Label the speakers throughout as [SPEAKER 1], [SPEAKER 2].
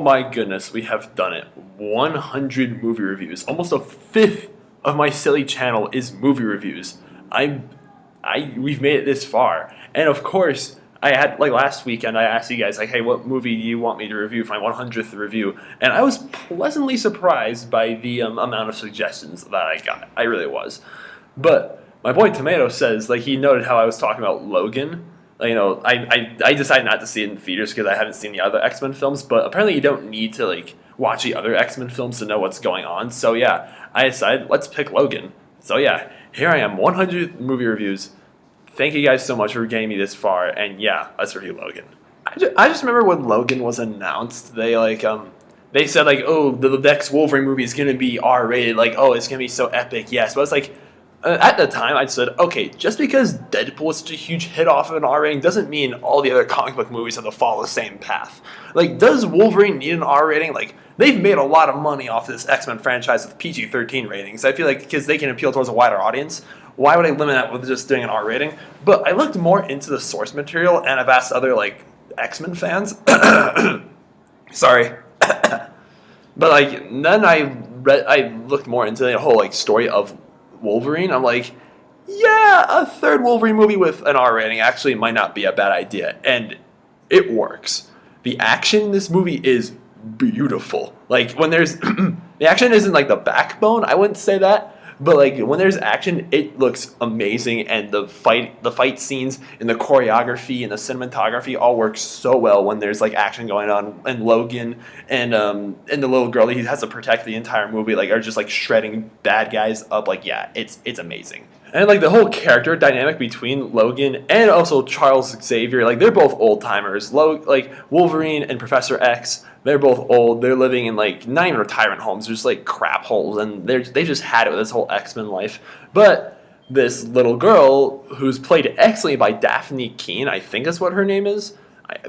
[SPEAKER 1] my goodness, we have done it. 100 movie reviews. Almost a fifth of my silly channel is movie reviews. We've made it this far. And of course, I had, like last weekend, I asked you guys, like, hey, what movie do you want me to review for my 100th review? And I was pleasantly surprised by the amount of suggestions that I got. I really was. But my boy Tomato says, like, he noted how I was talking about Logan. Like, I decided not to see it in theaters because I haven't seen the other X-Men films, but apparently you don't need to, like, watch the other X-Men films to know what's going on. So, yeah, I decided, let's pick Logan. So, yeah, here I am, 100 movie reviews. Thank you guys so much for getting me this far, and yeah, let's review Logan. I just remember when Logan was announced, they said, like, oh, the next Wolverine movie is going to be R-rated, like, oh, it's going to be so epic, yes, but it's like, at the time, I said, okay, just because Deadpool is such a huge hit off of an R rating doesn't mean all the other comic book movies have to follow the same path. Like, does Wolverine need an R rating? Like, they've made a lot of money off this X-Men franchise with PG-13 ratings. I feel like because they can appeal towards a wider audience, why would I limit that with just doing an R rating? But I looked more into the source material, and I've asked other, like, X-Men fans. Sorry. But, like, then I looked more into the whole, like, story of Wolverine. I'm like, yeah, a third Wolverine movie with an R rating actually might not be a bad idea, and it works. The action in this movie is beautiful. Like, when there's the action isn't like the backbone, I wouldn't say that, but like when there's action, it looks amazing, and the fight scenes and the choreography and the cinematography all work so well when there's like action going on. And Logan and the little girl that he has to protect the entire movie like are just like shredding bad guys up. Like, yeah, it's amazing. And like the whole character dynamic between Logan and also Charles Xavier, like they're both old timers. Like Wolverine and Professor X, they're both old. They're living in like not even retirement homes, just like crap holes, and they just had it with this whole X-Men life. But this little girl, who's played excellently by Daphne Keane, I think is what her name is.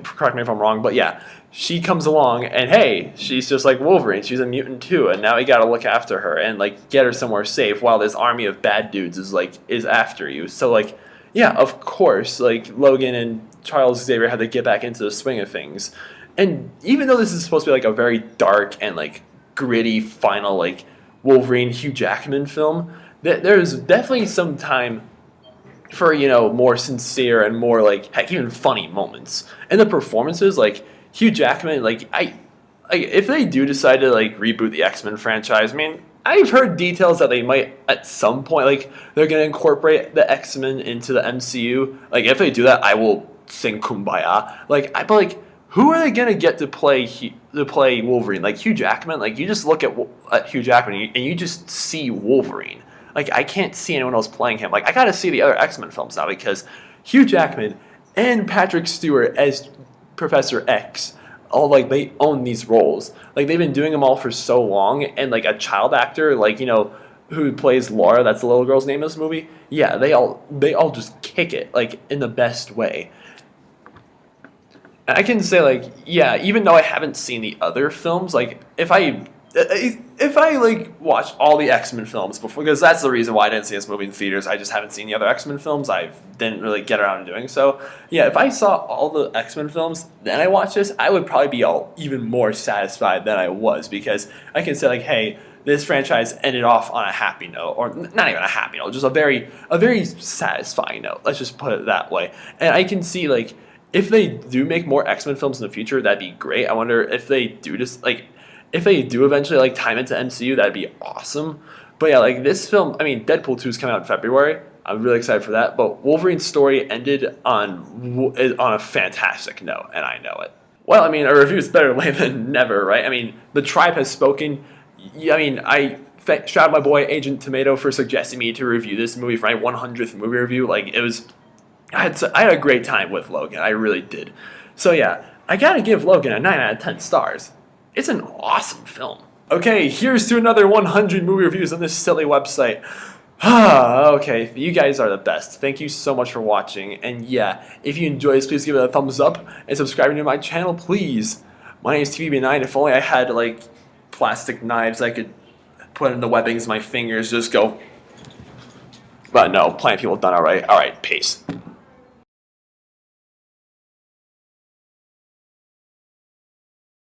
[SPEAKER 1] Correct me if I'm wrong, but yeah, she comes along and hey, she's just like Wolverine. She's a mutant too, and now we gotta look after her and like get her somewhere safe while this army of bad dudes is after you. So like, yeah, of course, like Logan and Charles Xavier had to get back into the swing of things. And even though this is supposed to be like a very dark and like gritty final like Wolverine Hugh Jackman film, there's definitely some time for, you know, more sincere and more like heck even funny moments. And the performances, like Hugh Jackman, like if they do decide to like reboot the X-Men franchise, I mean, I've heard details that they might at some point like they're gonna incorporate the X-Men into the MCU. Like if they do that, I will sing Kumbaya. But like who are they gonna get to play Wolverine? Like Hugh Jackman. Like you just look at Hugh Jackman and you just see Wolverine. Like, I can't see anyone else playing him. Like, I gotta see the other X-Men films now because Hugh Jackman and Patrick Stewart as Professor X, all, like, they own these roles. Like, they've been doing them all for so long, and, like, a child actor, like, you know, who plays Laura, that's the little girl's name in this movie, yeah, they all just kick it, like, in the best way. And I can say, like, yeah, even though I haven't seen the other films, like, if I like watched all the X-Men films before, because that's the reason why I didn't see this movie in theaters, I just haven't seen the other X-Men films, I didn't really get around to doing so. Yeah, if I saw all the X-Men films, then I watched this, I would probably be even more satisfied than I was, because I can say like, hey, this franchise ended off on a happy note, or not even a happy note, just a very satisfying note, let's just put it that way. And I can see like, if they do make more X-Men films in the future, that'd be great. I wonder if they do just like, if they do eventually like time into MCU, that'd be awesome. But yeah, like this film, I mean, Deadpool 2 is coming out in February. I'm really excited for that. But Wolverine's story ended on a fantastic note, and I know it. Well, I mean, a review is better late than never, right? I mean, the tribe has spoken. Yeah, I mean, shout out my boy Agent Tomato for suggesting me to review this movie for my 100th movie review. Like I had a great time with Logan. I really did. So yeah, I gotta give Logan a 9 out of 10 stars. It's an awesome film. Okay, here's to another 100 movie reviews on this silly website. Okay, you guys are the best. Thank you so much for watching. And yeah, if you enjoy this, please give it a thumbs up and subscribe to my channel, please. My name is TVB9. If only I had like plastic knives I could put in the webbings of my fingers, just go. But no, plenty of people have done alright. Alright, peace.